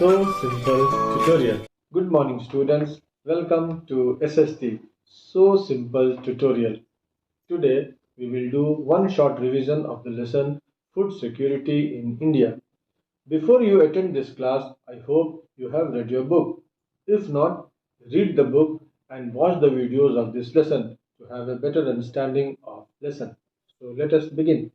So Simple tutorial. Good morning students. Welcome to SST So Simple tutorial. Today we will do one short revision of the lesson Food Security in India. Before you attend this class, I hope you have read your book. If not, read the book and watch the videos of this lesson to have a better understanding of lesson. So let us begin.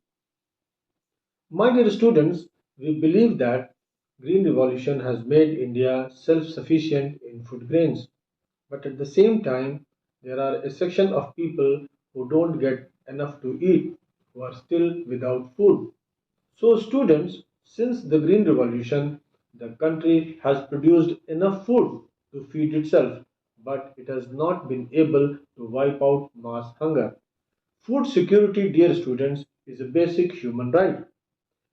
My dear students, we believe that Green Revolution has made India self-sufficient in food grains. But at the same time, there are a section of people who don't get enough to eat, who are still without food. So students, since the Green Revolution, the country has produced enough food to feed itself, but it has not been able to wipe out mass hunger. Food security, dear students, is a basic human right.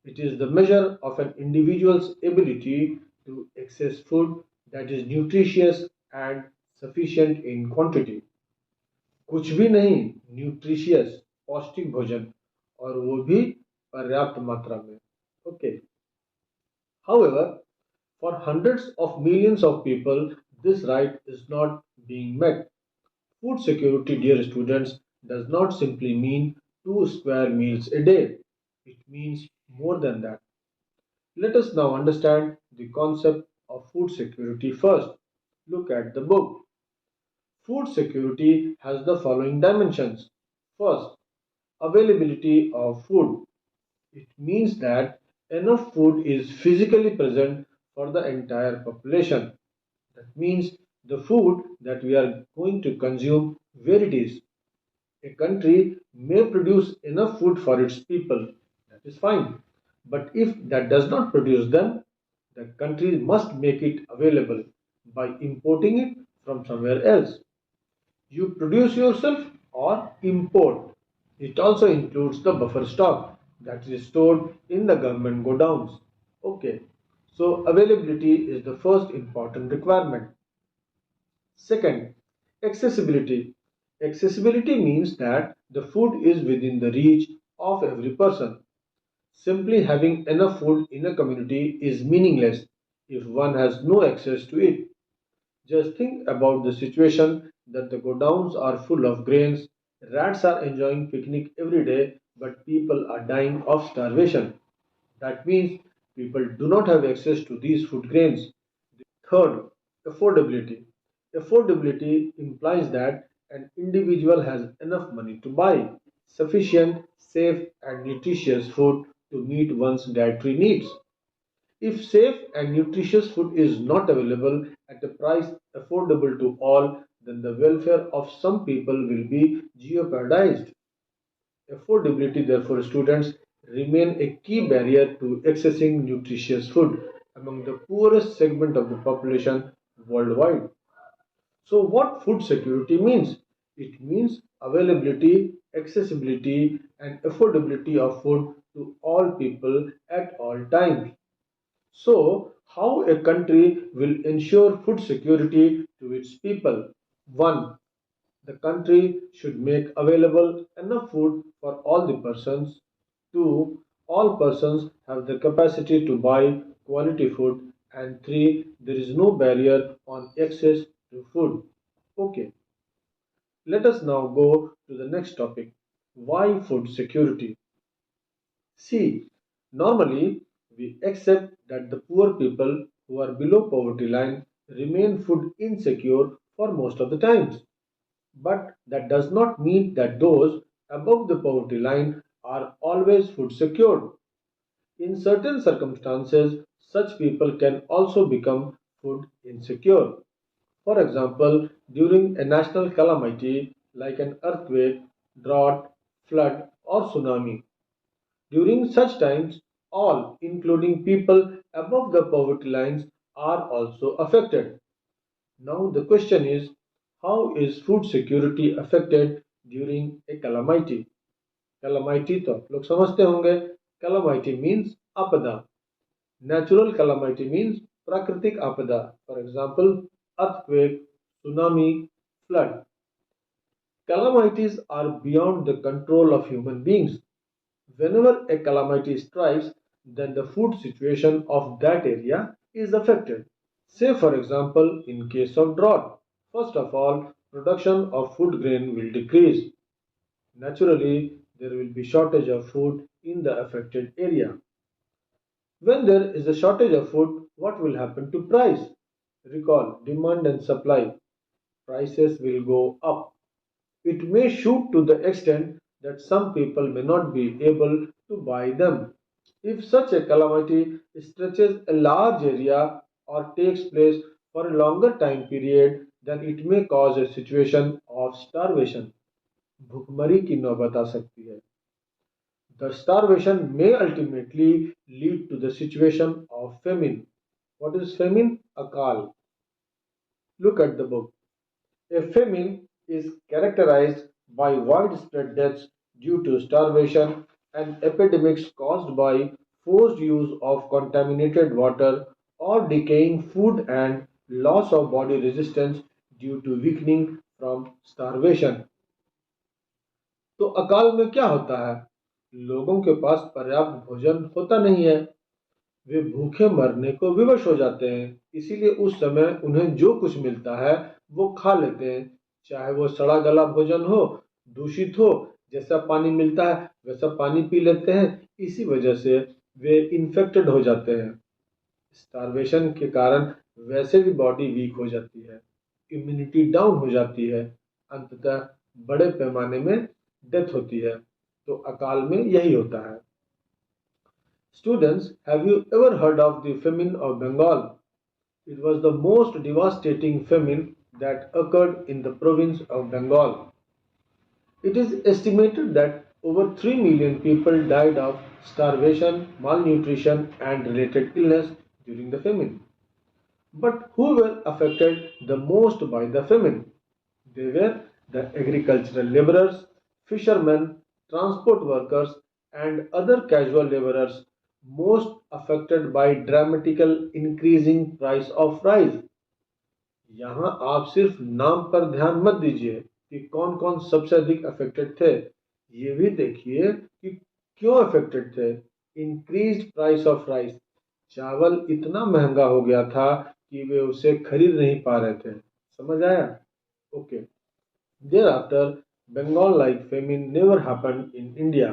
It is the measure of an individual's ability to access food that is nutritious and sufficient in quantity. कुछ भी नहीं, nutritious पौष्टिक भोजन और वो भी पर्याप्त मात्रा में. Okay. However, for hundreds of millions of people, this right is not being met. Food security, dear students, does not simply mean two square meals a day. It means more than that. Let us now understand the concept of food security first. Look at the book. Food security has the following dimensions. First, availability of food. It means that enough food is physically present for the entire population. That means the food that we are going to consume, where it is. A country may produce enough food for its people, that is fine. But if that does not produce them, the country must make it available by importing it from somewhere else. You produce yourself or import. It also includes the buffer stock that is stored in the government godowns. Okay, so availability is the first important requirement. Second, accessibility. Accessibility means that the food is within the reach of every person. Simply having enough food in a community is meaningless if one has no access to it. Just think about the situation that the godowns are full of grains, rats are enjoying picnic every day, but people are dying of starvation. That means people do not have access to these food grains. Third, affordability. Affordability implies that an individual has enough money to buy sufficient, safe, and nutritious food to meet one's dietary needs. If safe and nutritious food is not available at a price affordable to all, then the welfare of some people will be jeopardized. Affordability, therefore, students, remain a key barrier to accessing nutritious food among the poorest segment of the population worldwide. So, what food security means? It means availability, accessibility, and affordability of food to all people at all times. So, how a country will ensure food security to its people? 1. The country should make available enough food for all the persons. 2. All persons have the capacity to buy quality food. And 3. There is no barrier on access to food. Okay, let us now go to the next topic. Why food security? See, normally we accept that the poor people who are below poverty line remain food insecure for most of the times. But that does not mean that those above the poverty line are always food secured. In certain circumstances, such people can also become food insecure. For example, during a national calamity like an earthquake, drought, flood, or tsunami. During such times, all, including people above the poverty lines, are also affected. Now the question is, how is food security affected during a calamity? Calamity तो आप लोग समझते होंगे. Calamity means आपदा. Natural calamity means प्राकृतिक आपदा. For example, earthquake, tsunami, flood. Calamities are beyond the control of human beings. Whenever a calamity strikes, then the food situation of that area is affected. Say for example, in case of drought, first of all, production of food grain will decrease. Naturally, there will be shortage of food in the affected area. When there is a shortage of food, what will happen to price? Recall demand and supply. Prices will go up. It may shoot to the extent that some people may not be able to buy them. If such a calamity stretches a large area or takes place for a longer time period, then it may cause a situation of starvation. भुखमरी की नौबत आ सकती है. The starvation may ultimately lead to the situation of famine. What is famine? Akal. Look at the book. A famine is characterized by widespread deaths due to starvation and epidemics caused by forced use of contaminated water or decaying food and loss of body resistance due to weakening from starvation. तो अकाल में क्या होता है? लोगों के पास पर्याप्त भोजन होता नहीं है, वे भूखे मरने को विवश हो जाते हैं, इसीलिए उस समय उन्हें जो कुछ मिलता है वो खा लेते हैं, चाहे वो सड़ा गला भोजन हो, दूषित हो, जैसा पानी मिलता है वैसा पानी पी लेते हैं, इसी वजह से वे इन्फेक्टेड हो जाते हैं. स्टारवेशन के कारण वैसे भी बॉडी वीक हो जाती है, इम्यूनिटी डाउन हो जाती है, अंततः बड़े पैमाने में डेथ होती है. तो अकाल में यही होता है. Students, have you ever heard of the famine of Bengal? It was the most devastating famine that occurred in the province of Bengal. It is estimated that over 3 million people died of starvation, malnutrition, and related illness during the famine. But who were affected the most by the famine? They were the agricultural laborers, fishermen, transport workers, and other casual laborers most affected by dramatical increasing price of rice. यहाँ आप सिर्फ नाम पर ध्यान मत दीजिए कि कौन कौन सबसे अधिक अफेक्टेड थे, ये भी देखिए कि क्यों अफेक्टेड थे. Increased price of rice. चावल इतना महंगा हो गया था कि वे उसे खरीद नहीं पा रहे थे. समझ आया? Okay. Thereafter, Bengal-like famine never happened in India,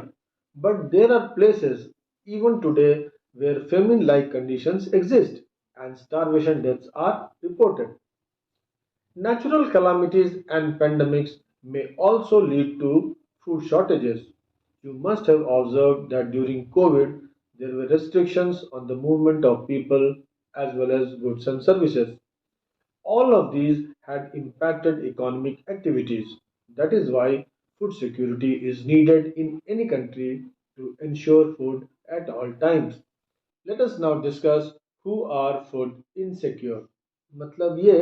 but there are places even today where famine-like conditions exist and starvation deaths are reported. Natural calamities and pandemics may also lead to food shortages. You must have observed that during COVID, there were restrictions on the movement of people as well as goods and services. All of these had impacted economic activities. That is why food security is needed in any country to ensure food at all times. Let us now discuss who are food insecure. मतलब ये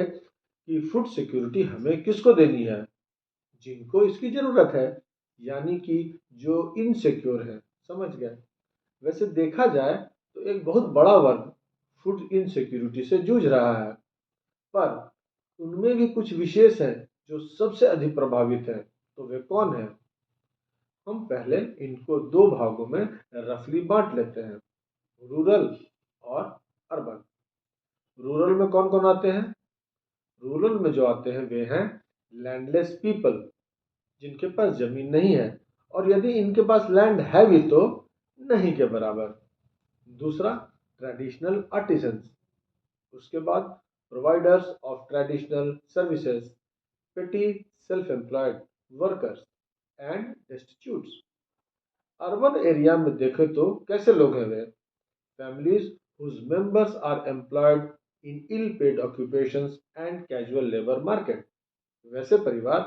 कि food security हमें किसको देनी है? जिनको इसकी जरूरत है, यानी कि जो इनसिक्योर है. समझ गए? वैसे देखा जाए तो एक बहुत बड़ा वर्ग फूड इनसिक्योरिटी से जूझ रहा है, पर उनमें भी कुछ विशेष हैं जो सबसे अधिक प्रभावित हैं. तो वे कौन हैं? हम पहले इनको दो भागों में रफली बांट लेते हैं, रूरल और अर्बन. रूरल में कौन कौन आते हैं? रूरल में जो आते हैं वे हैं लैंडलेस पीपल, जिनके पास जमीन नहीं है, और यदि इनके पास लैंड है भी तो नहीं के बराबर. दूसरा, ट्रेडिशनल आर्टिजन्स. उसके बाद, providers of traditional services, petty self-employed workers and destitutes. Urban area में देखें तो कैसे लोग हैं वे? Families whose members are employed in ill-paid occupations and casual labor market. वैसे परिवार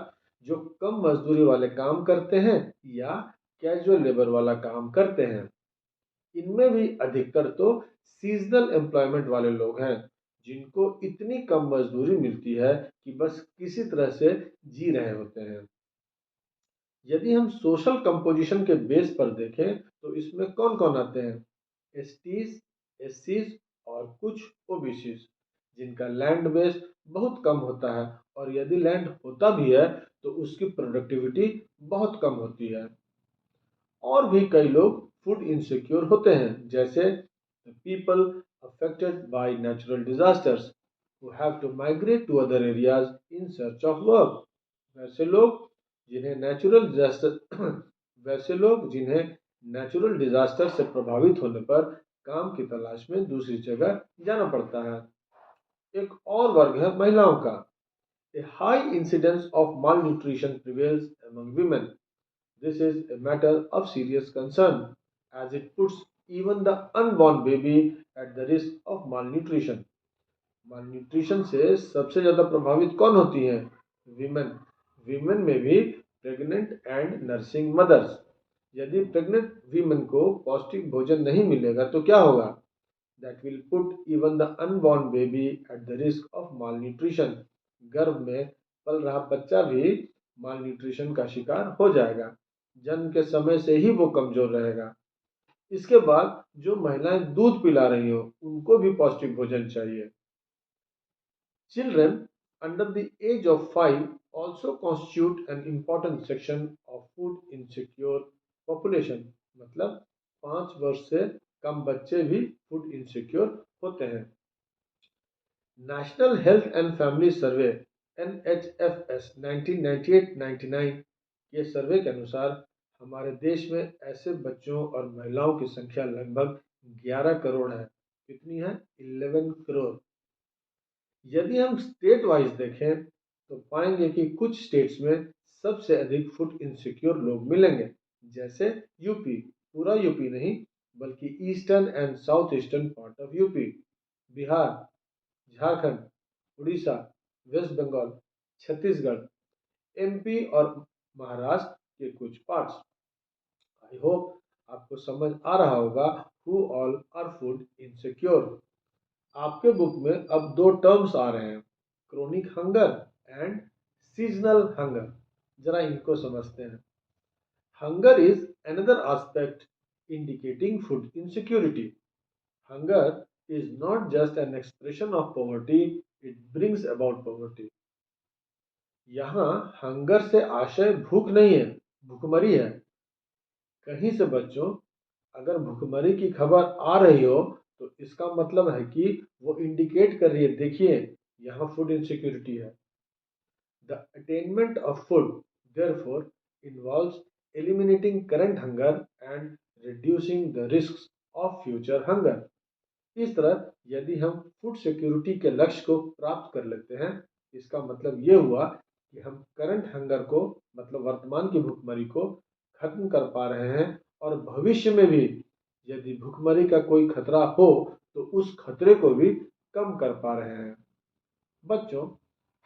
जो कम मजदूरी वाले काम करते हैं या कैजुअल लेबर वाला काम करते हैं. इनमें भी अधिकतर तो सीजनल एम्प्लॉयमेंट वाले लोग हैं, जिनको इतनी कम मजदूरी मिलती है कि बस किसी तरह से जी रहे होते हैं. यदि हम सोशल कंपोजिशन के बेस पर देखें तो इसमें कौन कौन आते हैं? एसटीज, एससीज और कुछ ओबीसीज, जिनका लैंड बेस बहुत कम होता है, और यदि लैंड होता भी है तो उसकी प्रोडक्टिविटी बहुत कम होती है. और भी कई लोग फूड इनसिक्योर होते हैं, जैसे people affected by natural disasters who have to migrate to other areas in search of work. वैसे लोग जिन्हें नेचुरल डिजास्टर वैसे लोग जिन्हें नेचुरल डिजास्टर से प्रभावित होने पर काम की तलाश में दूसरी जगह जाना पड़ता है। एक और वर्ग है महिलाओं का। A high incidence of malnutrition prevails among women. This is a matter of serious concern as it puts even the unborn baby at the risk of malnutrition. malnutrition से सबसे ज्यादा प्रभावित कौन होती हैं? विमेन। विमेन में भी प्रेग्नेंट एंड नर्सिंग मदर्स। यदि प्रेग्नेंट विमेन को पौष्टिक भोजन नहीं मिलेगा तो क्या होगा? That will put even the unborn baby at the risk of malnutrition. गर्भ में पल रहा बच्चा भी मालन्यूट्रिशन का शिकार हो जाएगा। जन्म के समय से ही वो कमजोर रहेगा। इसके बाद जो महिलाएं दूध पिला रही हो उनको भी पौष्टिक भोजन चाहिए। Children under the age of 5 also constitute an important section of food insecure population. मतलब 5 वर्ष से कम बच्चे भी फूड इनसिक्योर होते हैं। National health and family survey NHFS 1998-99 के सर्वे के अनुसार हमारे देश में ऐसे बच्चों और महिलाओं की संख्या लगभग 11 करोड़ है। कितनी है? 11 करोड़। यदि हम स्टेट वाइज देखें तो पाएंगे कि कुछ स्टेट्स में सबसे अधिक फूड इनसिक्योर लोग मिलेंगे, जैसे यूपी, पूरा यूपी नहीं बल्कि eastern and south eastern part of UP, Bihar, Jharkhand, Orissa, west Bengal, Chhattisgarh, MP और महाराष्ट्र के कुछ पार्ट्स। आई होप आपको समझ आ रहा होगा who all are food insecure. आपके बुक में अब दो टर्म्स आ रहे हैं, chronic hunger and seasonal hunger. जरा इनको समझते हैं। Hunger is another aspect indicating food insecurity. Hunger is not just an expression of poverty, it brings about poverty. यहाँ हंगर से आशय भूख नहीं है, भूखमरी है। कहीं से बच्चों अगर भूखमरी की खबर आ रही हो तो इसका मतलब है कि वो इंडिकेट कर रही है, देखिए यहाँ फूड इनसिक्योरिटी है। The attainment of food therefore involves eliminating current hunger and reducing the risks of future hunger. इस तरह यदि हम फूड सिक्योरिटी के लक्ष्य को प्राप्त कर लेते हैं, इसका मतलब ये हुआ कि हम करंट हंगर को मतलब वर्तमान की भूखमरी को खत्म कर पा रहे हैं और भविष्य में भी यदि भूखमरी का कोई खतरा हो तो उस खतरे को भी कम कर पा रहे हैं। बच्चों,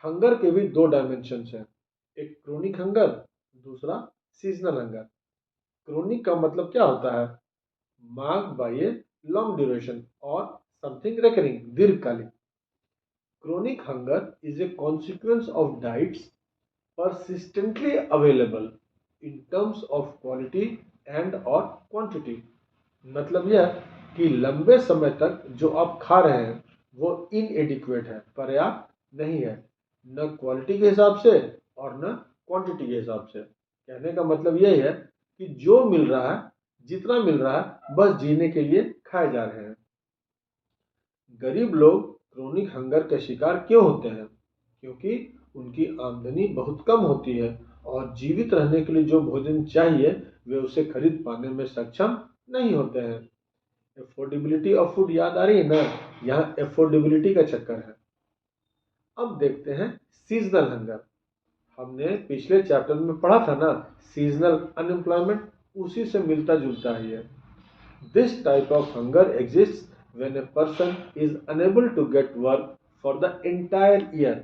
हंगर के भी दो डायमेंशंस हैं, एक क्रोनिक हंगर, दूसरा सीजनल हंगर। क्रोनिक का मतलब क्या होता है? Marked by a long duration और समथिंग रिकरिंग, दीर्घकालिक। Chronic hunger is a consequence of diets persistently available in terms of quality and or quantity। मतलब यह कि लंबे समय तक जो आप खा रहे हैं वो इनएडिक्वेट है, पर्याप्त नहीं है, न क्वालिटी के हिसाब से और न क्वांटिटी के हिसाब से। कहने का मतलब यही है कि जो मिल रहा है, जितना मिल रहा है, बस जीने के लिए खाए जा रहे हैं। गरीब लोग क्रोनिक हंगर के शिकार क्यों होते हैं? क्योंकि उनकी आमदनी बहुत कम होती है और जीवित रहने के लिए जो भोजन चाहिए वे उसे खरीद पाने में सक्षम नहीं होते हैं। एफोर्डेबिलिटी ऑफ फूड याद आ रही है ना? यहाँ एफोर्डेबिलिटी का चक्कर है। अब देखते हैं सीजनल हंगर। हमने पिछले चैप्टर में पढ़ा था ना, सीजनल अनएम्प्लॉयमेंट, उसी से मिलता जुलता ही है। This type of hunger exists when a person is unable to get work for the entire year।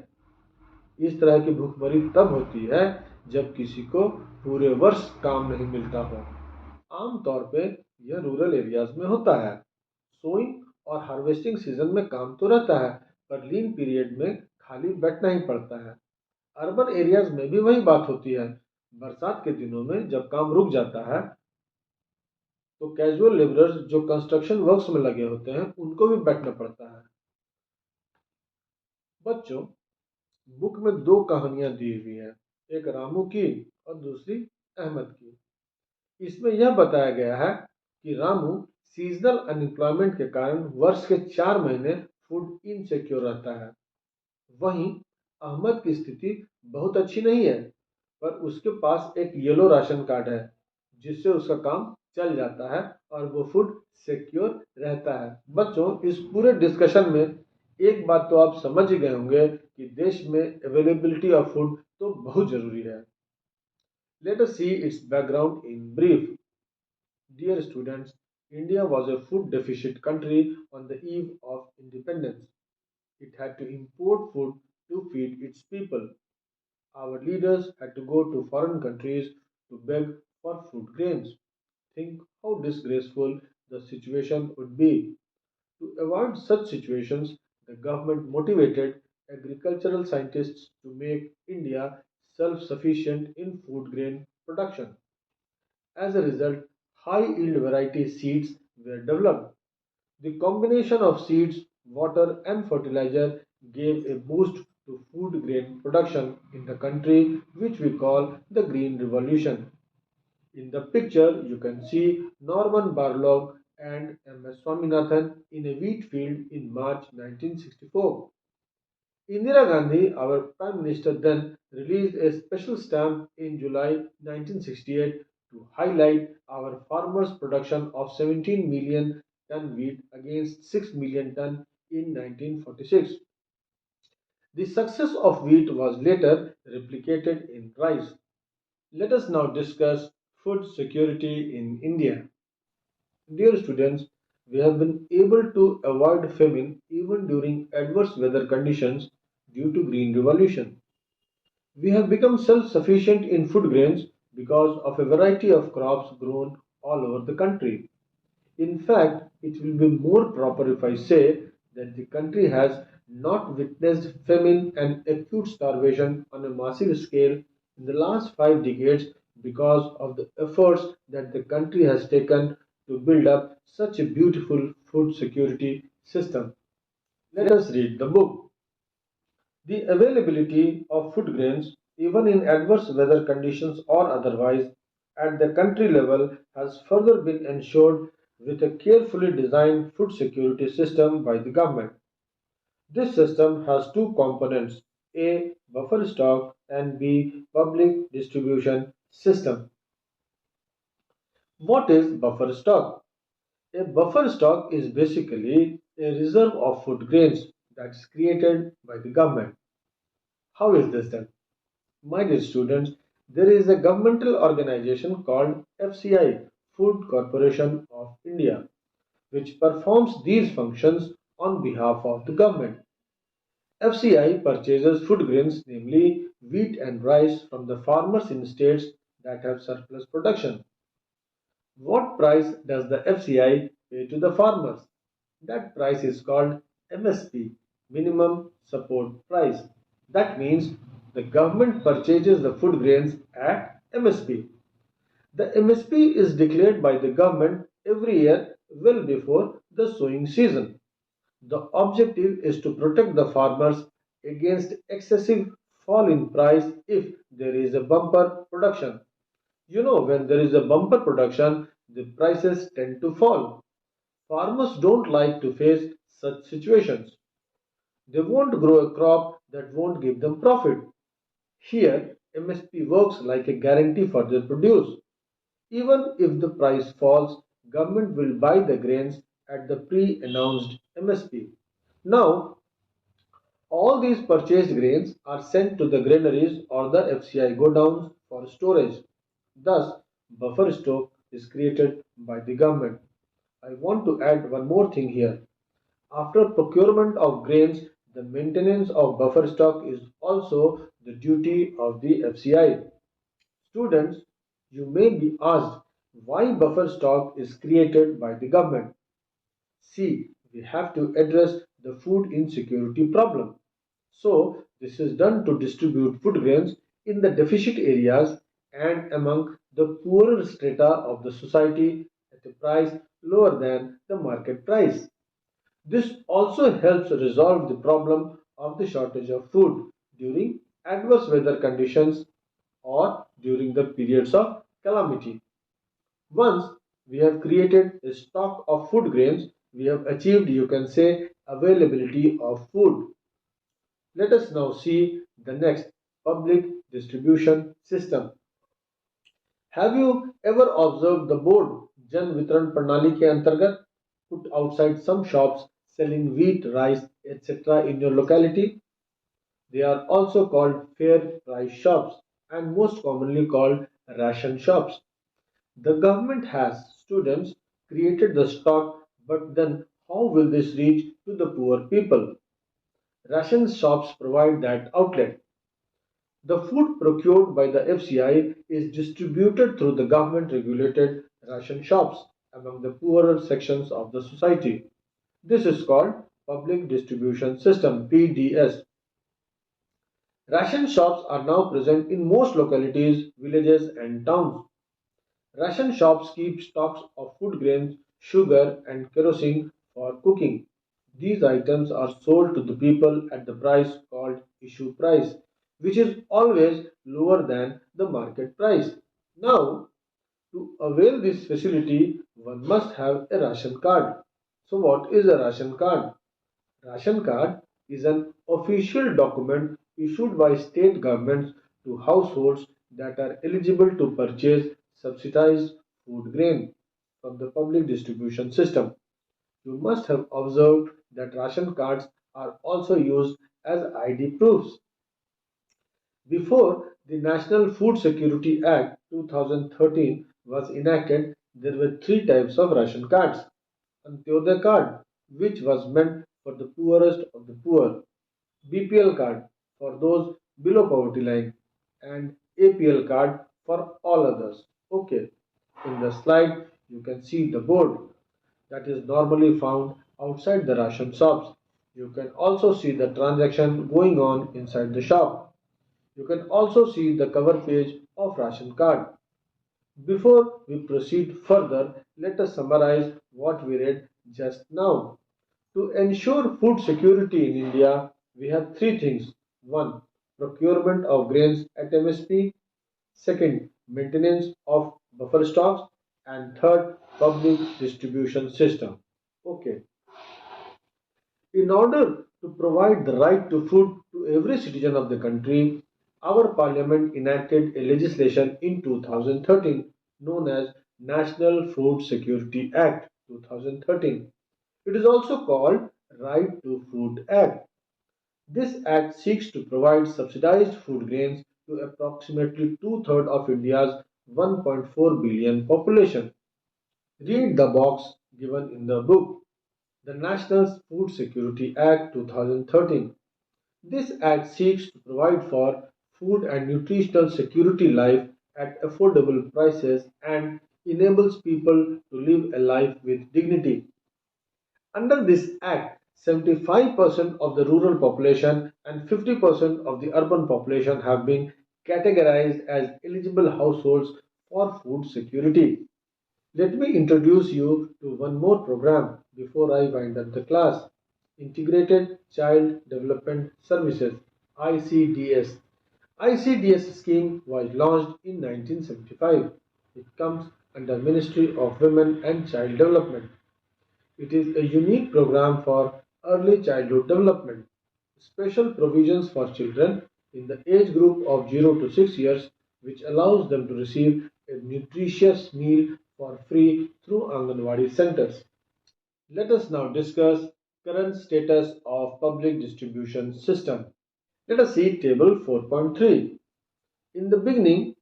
इस तरह की भूखमरी तब होती है जब किसी को पूरे वर्ष काम नहीं मिलता हो। आमतौर पे यह रूरल एरियाज में होता है। सोइंग और हार्वेस्टिंग सीजन में काम तो रहता है पर लीन पीरियड में खाली बैठना ही पड़ता है। अर्बन एरियाज में भी वही बात होती है। बरसात के दिनों में जब काम रुक जाता है तो कैजुअल लेबरर्स जो कंस्ट्रक्शन वर्क्स में लगे होते हैं उनको भी बैठना पड़ता है। बच्चों, बुक में दो कहानियां दी हुई हैं, एक रामू की और दूसरी अहमद की। इसमें यह बताया गया है कि रामू सीजनल अनएम्प्लॉयमेंट के कारण वर्ष के 4 महीने फूड इनसिक्योर रहता है। वहीं अहमद की स्थिति बहुत अच्छी नहीं है, पर उसके पास एक येलो राशन कार्ड है जिससे उसका काम चल जाता है और वो फूड सिक्योर रहता है। बच्चों, इस पूरे डिस्कशन में एक बात तो आप समझ ही गए होंगे कि देश में अवेलेबिलिटी ऑफ फूड तो बहुत जरूरी है। Let us see it's background in brief. Dear students, India was a food deficit country on the eve of independence. It had to import food to feed its people. Our leaders had to go to foreign countries to beg for food grains. Think how disgraceful the situation would be. To avoid such situations, the government motivated agricultural scientists to make India self sufficient in food grain production. As a result, high yield variety seeds were developed. The combination of seeds, water, and fertilizer gave a boost to food grain production in the country, which we call the Green Revolution. In the picture, you can see Norman Borlaug and M.S. Swaminathan in a wheat field in March 1964. Indira Gandhi, our Prime Minister then, released a special stamp in July 1968 to highlight our farmers' production of 17 million ton wheat against 6 million ton in 1946. The success of wheat was later replicated in rice. Let us now discuss food security in India. Dear students, we have been able to avoid famine even during adverse weather conditions due to Green Revolution. We have become self-sufficient in food grains because of a variety of crops grown all over the country. In fact, it will be more proper if I say that the country has not witnessed famine and acute starvation on a massive scale in the last 5 decades because of the efforts that the country has taken to build up such a beautiful food security system. Let us read the book. The availability of food grains, even in adverse weather conditions or otherwise, at the country level has further been ensured with a carefully designed food security system by the government. This system has two components: A. Buffer stock, and B. Public distribution system. What is buffer stock? A buffer stock is basically a reserve of food grains that's created by the government. How is this done? My dear students, there is a governmental organization called FCI, Food Corporation of India, which performs these functions on behalf of the government. FCI purchases food grains, namely wheat and rice, from the farmers in states that have surplus production. What price does the FCI pay to the farmers? That price is called MSP, Minimum Support Price. That means the government purchases the food grains at MSP. The MSP is declared by the government every year well before the sowing season. The objective is to protect the farmers against excessive fall in price if there is a bumper production. When there is a bumper production, the prices tend to fall. Farmers don't like to face such situations. They won't grow a crop that won't give them profit. Here, MSP works like a guarantee for their produce. Even if the price falls, government will buy the grains at the pre-announced MSP. Now, all these purchased grains are sent to the granaries or the FCI godowns for storage. Thus, buffer stock is created by the government. I want to add one more thing here. After procurement of grains, the maintenance of buffer stock is also the duty of the FCI. Students, you may be asked why buffer stock is created by the government. See, we have to address the food insecurity problem. So, this is done to distribute food grains in the deficit areas and among the poorer strata of the society at a price lower than the market price. This also helps resolve the problem of the shortage of food during adverse weather conditions or during the periods of calamity. Once We have created a stock of food grains. We have achieved, you can say, availability of food. Let us now see the next, public distribution system. Have you ever observed the board Jan Vitran Pranali ke antargat put outside some shops selling wheat, rice, etc. in your locality? They are also called fair price shops and most commonly called ration shops. The government has, students, created the stock, but then how will this reach to the poor people? Ration shops provide that outlet. The food procured by the FCI is distributed through the government regulated ration shops among the poorer sections of the society. This is called Public Distribution System (PDS). Ration shops are now present in most localities, villages, and towns. Ration shops keep stocks of food grains, sugar, and kerosene for cooking. These items are sold to the people at the price called issue price, which is always lower than the market price. Now, to avail this facility, one must have a ration card. So, what is a ration card? Ration card is an official document issued by state governments to households that are eligible to purchase subsidized food grain from the public distribution system. You must have observed that ration cards are also used as ID proofs. Before the National Food Security Act 2013 was enacted, there were three types of ration cards. Antyodaya card, which was meant for the poorest of the poor, BPL card for those below poverty line, and APL card for all others. Okay, in the slide you can see the board that is normally found outside the ration shops. You can also see the transaction going on inside the shop. You can also see the cover page of ration card. Before we proceed further, let us summarize what we read just now. To ensure food security in India, we have three things. One, procurement of grains at MSP. Second, maintenance of buffer stocks. And third, public distribution system. Okay. In order to provide the right to food to every citizen of the country, our parliament enacted a legislation in 2013 known as National Food Security Act 2013. It is also called Right to Food Act. This act seeks to provide subsidized food grains to approximately two-thirds of India's 1.4 billion population. Read the box given in the book. The National Food Security Act 2013. This act seeks to provide for food and nutritional security life at affordable prices and enables people to live a life with dignity. Under this act, 75% of the rural population and 50% of the urban population have been categorized as eligible households for food security. Let me introduce you to one more program before I wind up the class. Integrated Child Development Services ICDS. ICDS scheme was launched in 1975. It comes under Ministry of Women and Child Development. It is a unique program for early childhood development. Special provisions for children in the age group of 0 to 6 years, which allows them to receive a nutritious meal for free through Anganwadi centers. Let us now discuss current status of public distribution system. Let us see table 4.3. In the beginning,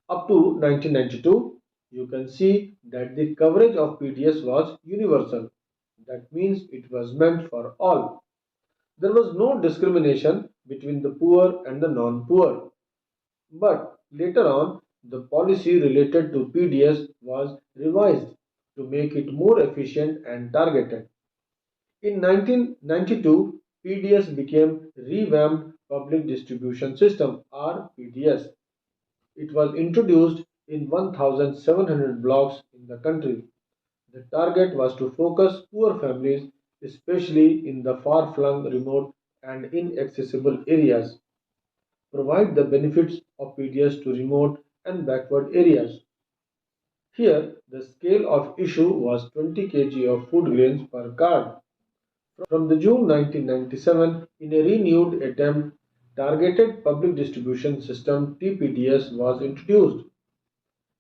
up to 1992, you can see that the coverage of PDS was universal. That means it was meant for all. There was no discrimination between the poor and the non-poor. But later on, the policy related to PDS was revised to make it more efficient and targeted. In 1992, PDS became Revamped Public Distribution System or PDS. It was introduced in 1,700 blocks in the country. The target was to focus poor families, especially in the far-flung, remote, and inaccessible areas, provide the benefits of PDS to remote and backward areas. Here, the scale of issue was 20 kg of food grains per card. From the June 1997, in a renewed attempt, Targeted Public Distribution System (TPDS) was introduced.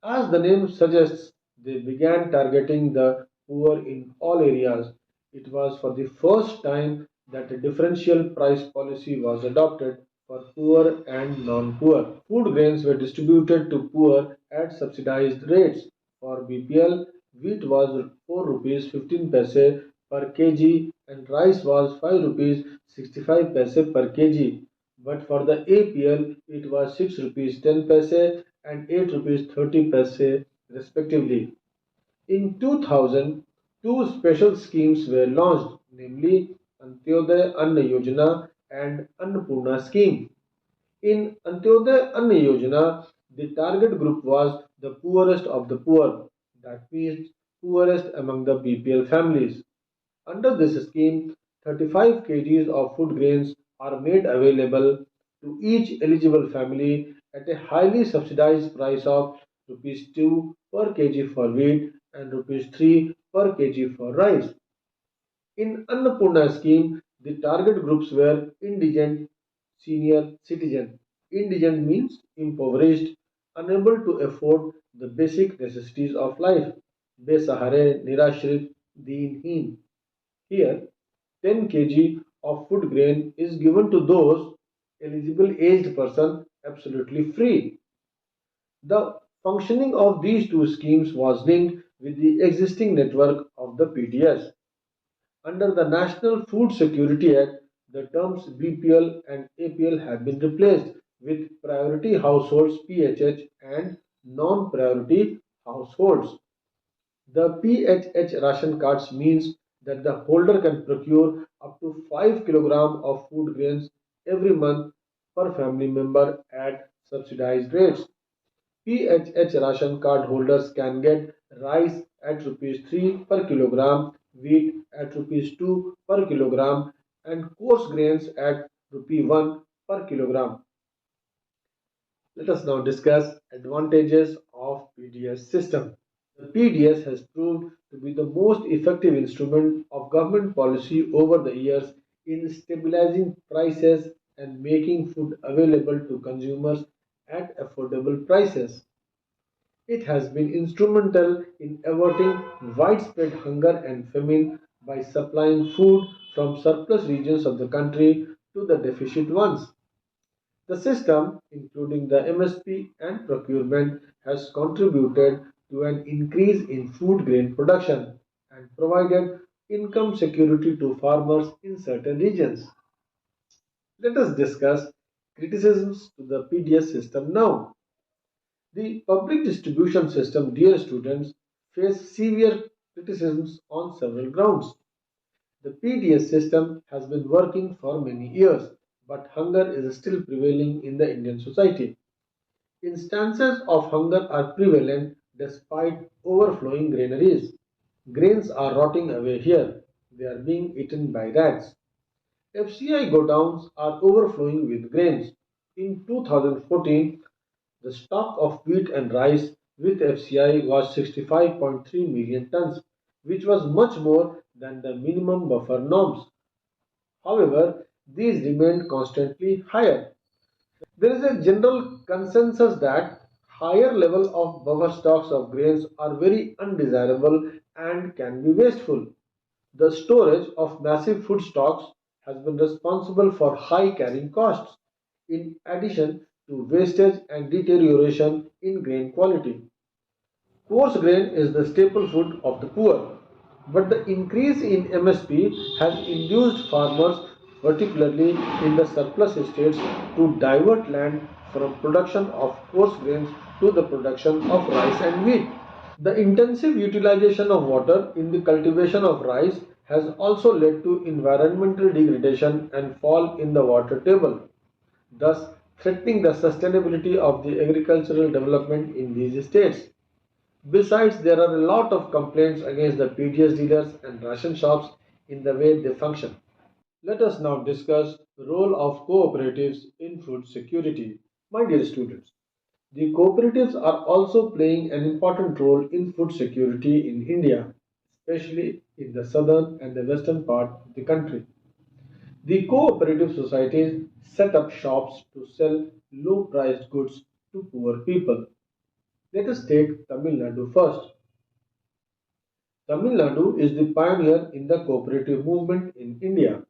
As the name suggests, they began targeting the poor in all areas. It was for the first time that a differential price policy was adopted for poor and non-poor. Food grains were distributed to poor at subsidized rates. For BPL, wheat was 4 rupees 15 paise per kg and rice was 5 rupees 65 paise per kg. But for the APL, it was 6 rupees 10 paise and 8 rupees 30 paise respectively. In 2000, two special schemes were launched, namely Antyodaya Anna Yojana and Annapurna scheme. In Antyodaya Anna Yojana, the target group was the poorest of the poor, that means poorest among the BPL families. Under this scheme, 35 kgs of food grains are made available to each eligible family at a highly subsidized price of rupees 2 per kg for wheat and rupees 3 per kg for rice. In Annapurna scheme, the target groups were indigent senior citizen. Indigent means impoverished, unable to afford the basic necessities of life. Besahare, Nirashrit, Deenheen. Here, 10 kg of food grain is given to those eligible aged person absolutely free. The functioning of these two schemes was linked with the existing network of the PDS. Under the National Food Security Act, the terms BPL and APL have been replaced with priority households PHH and non-priority households. The PHH ration cards means that the holder can procure up to 5 kg of food grains every month per family member at subsidized rates. PHH ration card holders can get rice at rupees 3 per kilogram, wheat at rupees 2 per kilogram, and coarse grains at rupee 1 per kilogram. Let us now discuss advantages of PDS system. The PDS has proved to be the most effective instrument of government policy over the years in stabilizing prices and making food available to consumers at affordable prices. It has been instrumental in averting widespread hunger and famine by supplying food from surplus regions of the country to the deficient ones. The system, including the MSP and procurement, has contributed to an increase in food grain production and provided income security to farmers in certain regions. Let us discuss criticisms to the PDS system now. The public distribution system, dear students, face severe criticisms on several grounds. The PDS system has been working for many years, but hunger is still prevailing in the Indian society. Instances of hunger are prevalent despite overflowing granaries. Grains are rotting away here. They are being eaten by rats. FCI godowns are overflowing with grains. In 2014, the stock of wheat and rice with FCI was 65.3 million tons, which was much more than the minimum buffer norms. However, these remained constantly higher. There is a general consensus that higher level of buffer stocks of grains are very undesirable and can be wasteful. The storage of massive food stocks has been responsible for high carrying costs, in addition to wastage and deterioration in grain quality. Coarse grain is the staple food of the poor, but the increase in MSP has induced farmers, particularly in the surplus estates, to divert land from production of coarse grains to the production of rice and wheat. The intensive utilization of water in the cultivation of rice has also led to environmental degradation and fall in the water table, thus threatening the sustainability of the agricultural development in these states. Besides, there are a lot of complaints against the PDS dealers and ration shops in the way they function. Let us now discuss the role of cooperatives in food security. My dear students, The cooperatives are also playing an important role in food security in India, especially in the southern and the western part of the country. The cooperative societies set up shops to sell low priced goods to poor people. Let us take Tamil Nadu first. Tamil Nadu is the pioneer in the cooperative movement in India.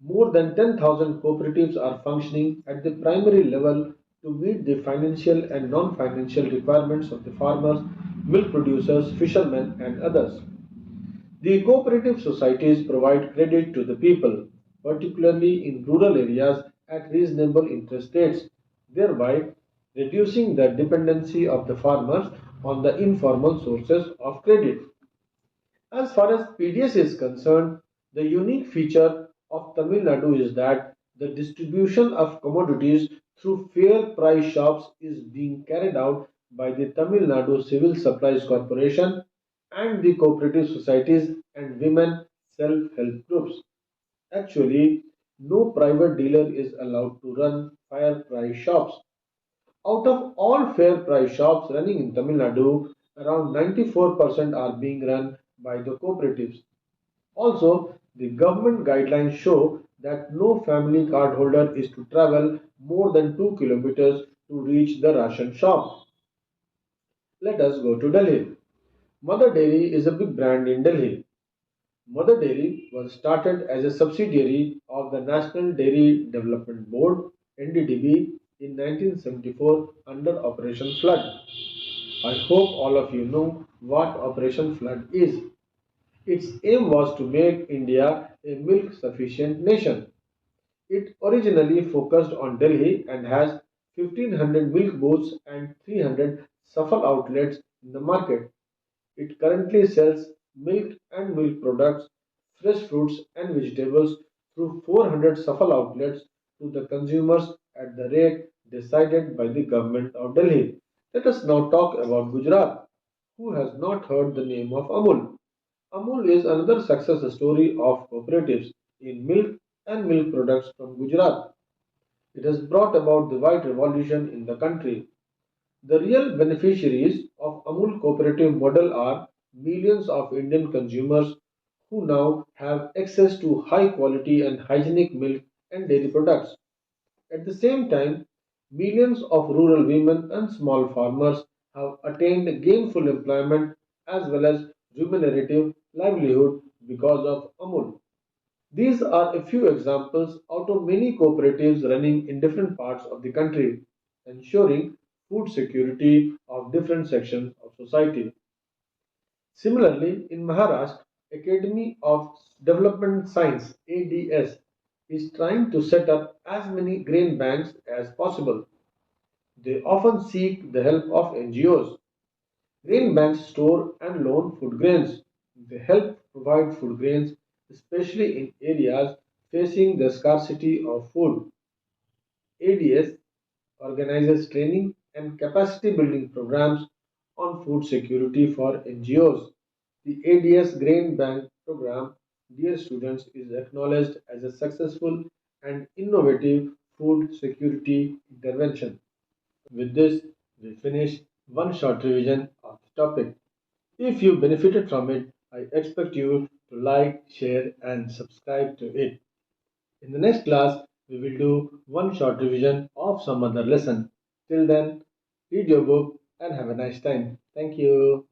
More than 10,000 cooperatives are functioning at the primary level to meet the financial and non financial requirements of the farmers, milk producers, fishermen, and others. The cooperative societies provide credit to the people, particularly in rural areas, at reasonable interest rates, thereby reducing the dependency of the farmers on the informal sources of credit. As far as PDS is concerned, the unique feature of Tamil Nadu is that the distribution of commodities through fair price shops is being carried out by the Tamil Nadu Civil Supplies Corporation and the cooperative societies and women self-help groups. Actually, no private dealer is allowed to run fair price shops. Out of all fair price shops running in Tamil Nadu, around 94% are being run by the cooperatives. Also, the government guidelines show that no family card holder is to travel more than 2 kilometers to reach the ration shop. Let us go to Delhi. Mother Dairy is a big brand in Delhi. Mother Dairy was started as a subsidiary of the National Dairy Development Board (NDDB) in 1974 under Operation Flood. I hope all of you know what Operation Flood is. Its aim was to make India a milk sufficient nation. It originally focused on Delhi and has 1500 milk booths and 300 Safal outlets in the market. It currently sells milk and milk products, fresh fruits and vegetables through 400 Safal outlets to the consumers at the rate decided by the government of Delhi. Let us now talk about Gujarat. Who has not heard the name of Amul? Amul is another success story of cooperatives in milk and milk products from Gujarat. It has brought about the white revolution in the country. The real beneficiaries of Amul cooperative model are millions of Indian consumers who now have access to high quality and hygienic milk and dairy products. At the same time, millions of rural women and small farmers have attained gainful employment as well as remunerative livelihood because of Amul. These are a few examples out of many cooperatives running in different parts of the country, ensuring food security of different sections of society. Similarly, in Maharashtra, Academy of Development Science (ADS) is trying to set up as many grain banks as possible. They often seek the help of NGOs. Grain banks store and loan food grains. They help provide food grains, especially in areas facing the scarcity of food. ADS organizes training and capacity building programs on food security for NGOs. The ADS Grain Bank program, dear students, is acknowledged as a successful and innovative food security intervention. With this, we finish one short revision of the topic. If you benefited from it, I expect you to like, share, and subscribe to it. In the next class, we will do one short revision of some other lesson. Till then, read your book and have a nice time. Thank you.